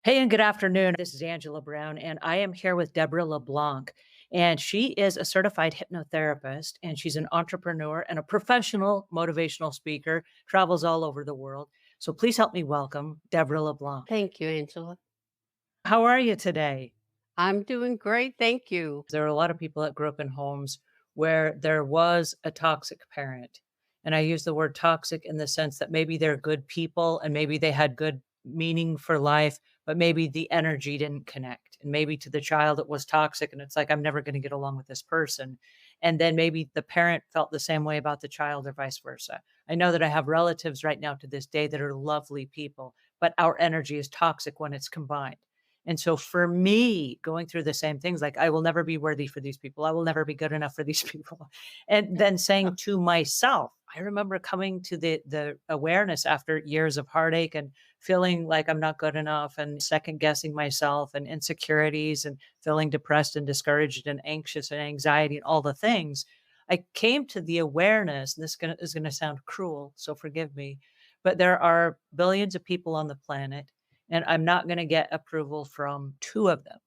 Hey, and good afternoon. This is Angela Brown, and I am here with Deborah LeBlanc. And she is a certified hypnotherapist, and she's an entrepreneur and a professional motivational speaker, travels all over the world. So please help me welcome Deborah LeBlanc. Thank you, Angela. How are you today? I'm doing great, thank you. There are a lot of people that grew up in homes where there was a toxic parent. And I use the word toxic in the sense that maybe they're good people and maybe they had good meaning for life, but maybe the energy didn't connect. And maybe to the child it was toxic and it's like, I'm never going to get along with this person. And then maybe the parent felt the same way about the child or vice versa. I know that I have relatives right now to this day that are lovely people, but our energy is toxic when it's combined. And so for me, going through the same things, like I will never be worthy for these people. I will never be good enough for these people. And then saying to myself, I remember coming to the awareness after years of heartache and feeling like I'm not good enough and second guessing myself and insecurities and feeling depressed and discouraged and anxious and anxiety and all the things. I came to the awareness, and is gonna sound cruel, so forgive me, but there are billions of people on the planet and I'm not going to get approval from two of them.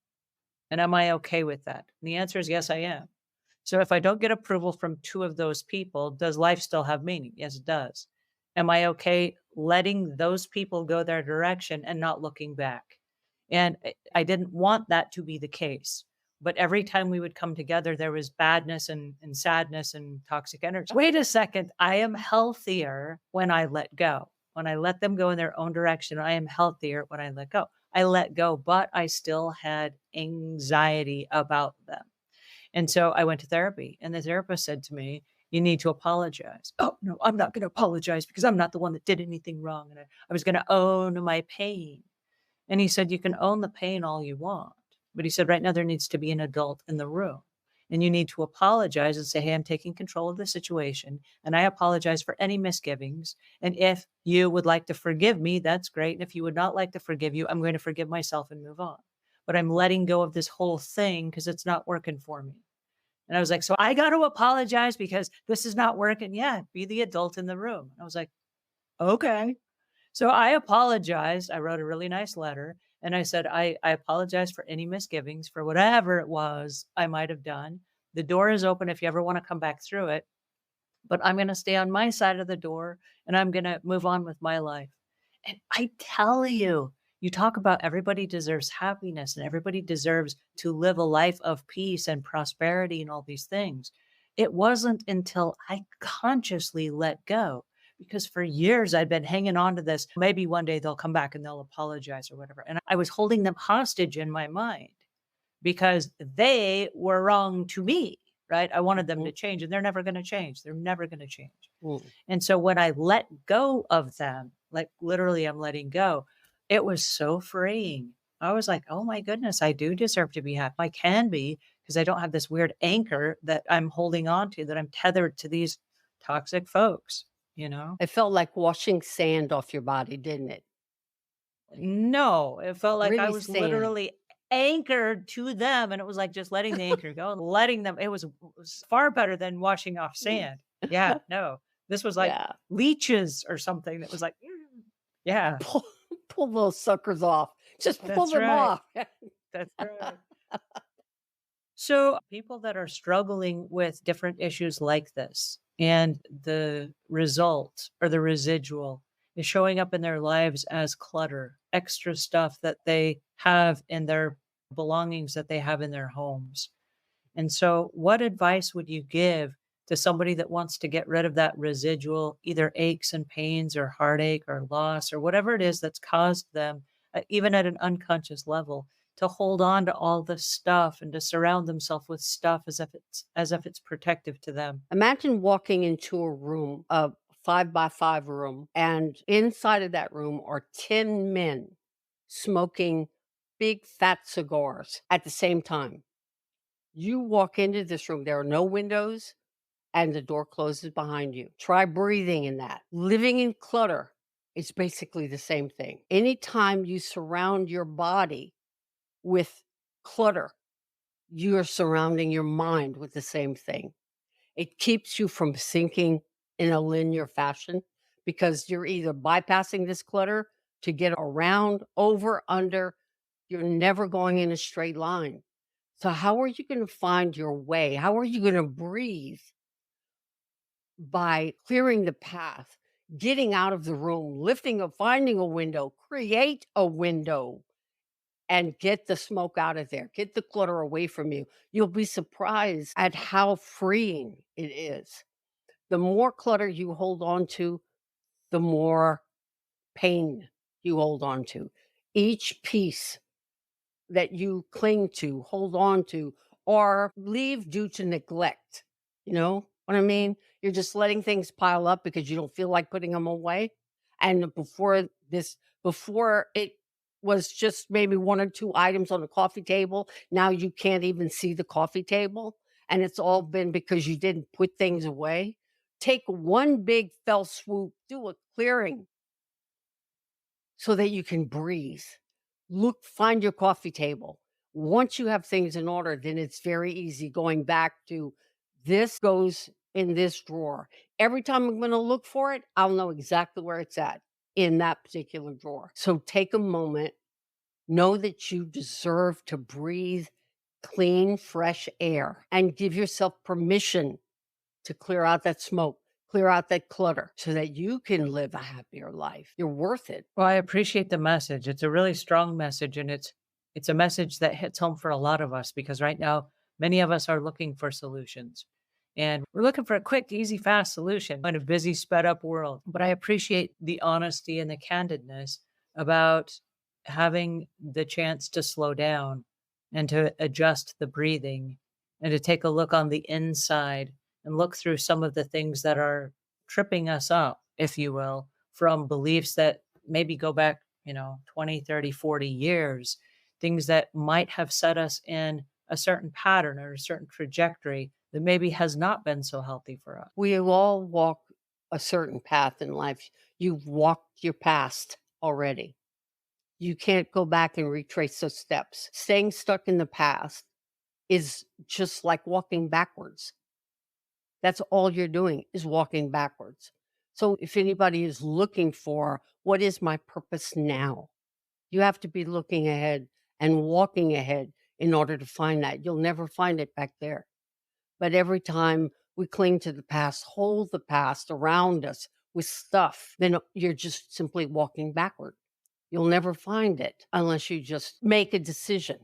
And am I okay with that? And the answer is yes, I am. So if I don't get approval from two of those people, does life still have meaning? Yes, it does. Am I okay letting those people go their direction and not looking back? And I didn't want that to be the case. But every time we would come together, there was badness and sadness and toxic energy. Wait a second. I am healthier when I let go. When I let them go in their own direction, I am healthier when I let go. I let go, but I still had anxiety about them. And so I went to therapy, and the therapist said to me, "You need to apologize." Oh, no, I'm not going to apologize because I'm not the one that did anything wrong. And I was going to own my pain. And he said, "You can own the pain all you want." But he said, "Right now, there needs to be an adult in the room. And you need to apologize and say, 'Hey, I'm taking control of the situation. And I apologize for any misgivings. And if you would like to forgive me, that's great. And if you would not like to forgive you, I'm going to forgive myself and move on. But I'm letting go of this whole thing because it's not working for me.'" And I was like, "So I got to apologize because this is not working?" "Yeah, be the adult in the room." I was like, "Okay." So I apologized. I wrote a really nice letter and I said, I apologize for any misgivings for whatever it was I might have done. The door is open if you ever want to come back through it, but I'm going to stay on my side of the door and I'm going to move on with my life." And I tell you, you talk about everybody deserves happiness and everybody deserves to live a life of peace and prosperity and all these things. It wasn't until I consciously let go because for years I'd been hanging on to this. Maybe one day they'll come back and they'll apologize or whatever. And I was holding them hostage in my mind because they were wrong to me, right? I wanted them Mhm. to change and they're never going to change. They're never going to change. Mm. And so when I let go of them, like literally I'm letting go, it was so freeing. I was like, "Oh my goodness, I do deserve to be happy. I can be because I don't have this weird anchor that I'm holding on to, that I'm tethered to these toxic folks, you know?" It felt like washing sand off your body, didn't it? No, it felt like I Really was sand. literally anchored to them and it was like just letting the anchor go and letting them. It was far better than washing off Mm. sand. Yeah, no. This was like Yeah. leeches or something that was like, yeah, Pull pull those suckers off. Just pull that's them right. off. That's right. So, people that are struggling with different issues like this, and the result or the residual is showing up in their lives as clutter, extra stuff that they have in their belongings that they have in their homes. And so, what advice would you give to somebody that wants to get rid of that residual, either aches and pains or heartache or loss or whatever it is that's caused them, even at an unconscious level, to hold on to all this stuff and to surround themselves with stuff as if it's protective to them? Imagine walking into a room, a 5 by 5 room, and inside of that room are 10 men smoking big fat cigars at the same time. You walk into this room, there are no windows, and the door closes behind you. Try breathing in that. Living in clutter is basically the same thing. Anytime you surround your body with clutter, you're surrounding your mind with the same thing. It keeps you from thinking in a linear fashion because you're either bypassing this clutter to get around, over, under. You're never going in a straight line. So how are you gonna find your way? How are you gonna breathe? By clearing the path, getting out of the room, finding a window, create a window, and get the smoke out of there. Get the clutter away from you. You'll be surprised at how freeing it is. The more clutter you hold on to, the more pain you hold on to. Each piece that you cling to, hold on to, or leave due to neglect. You know what I mean? You're just letting things pile up because you don't feel like putting them away. And before it was just maybe one or two items on the coffee table, now you can't even see the coffee table. And it's all been because you didn't put things away. Take one big fell swoop, do a clearing so that you can breathe. Find your coffee table. Once you have things in order, then it's very easy going back to this goes in this drawer. Every time I'm going to look for it, I'll know exactly where it's at in that particular drawer. So take a moment, know that you deserve to breathe clean, fresh air, and give yourself permission to clear out that smoke, clear out that clutter so that you can live a happier life. You're worth it. Well, I appreciate the message. It's a really strong message, and it's a message that hits home for a lot of us because right now many of us are looking for solutions. And we're looking for a quick, easy, fast solution in a busy, sped up world. But I appreciate the honesty and the candidness about having the chance to slow down and to adjust the breathing and to take a look on the inside and look through some of the things that are tripping us up, if you will, from beliefs that maybe go back, 20, 30, 40 years, things that might have set us in a certain pattern or a certain trajectory that maybe has not been so healthy for us. We all walk a certain path in life. You've walked your past already. You can't go back and retrace those steps. Staying stuck in the past is just like walking backwards. That's all you're doing is walking backwards. So if anybody is looking for what is my purpose now, you have to be looking ahead and walking ahead in order to find that. You'll never find it back there. But every time we cling to the past, hold the past around us with stuff, then you're just simply walking backward. You'll never find it unless you just make a decision.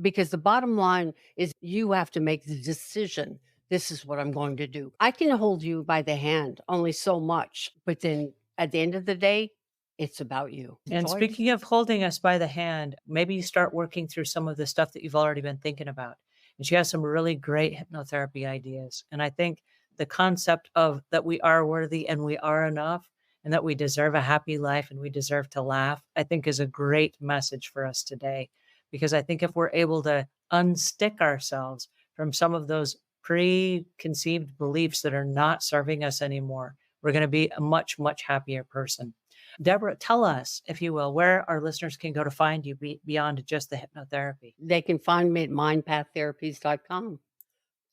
Because the bottom line is you have to make the decision. This is what I'm going to do. I can hold you by the hand only so much, but then at the end of the day, it's about you. And Choice. speaking of holding us by the hand, maybe you start working through some of the stuff that you've already been thinking about. And she has some really great hypnotherapy ideas. And I think the concept of that we are worthy and we are enough and that we deserve a happy life and we deserve to laugh, I think is a great message for us today. Because I think if we're able to unstick ourselves from some of those preconceived beliefs that are not serving us anymore, we're going to be a much, much happier person. Deborah, tell us, if you will, where our listeners can go to find you beyond just the hypnotherapy. They can find me at mindpaththerapies.com.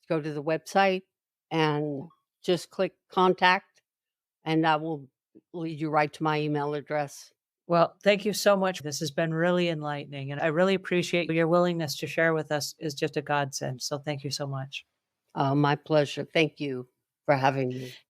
Go to the website and just click contact, and that will lead you right to my email address. Well, thank you so much. This has been really enlightening, and I really appreciate your willingness to share with us is just a godsend. So thank you so much. My pleasure. Thank you for having me.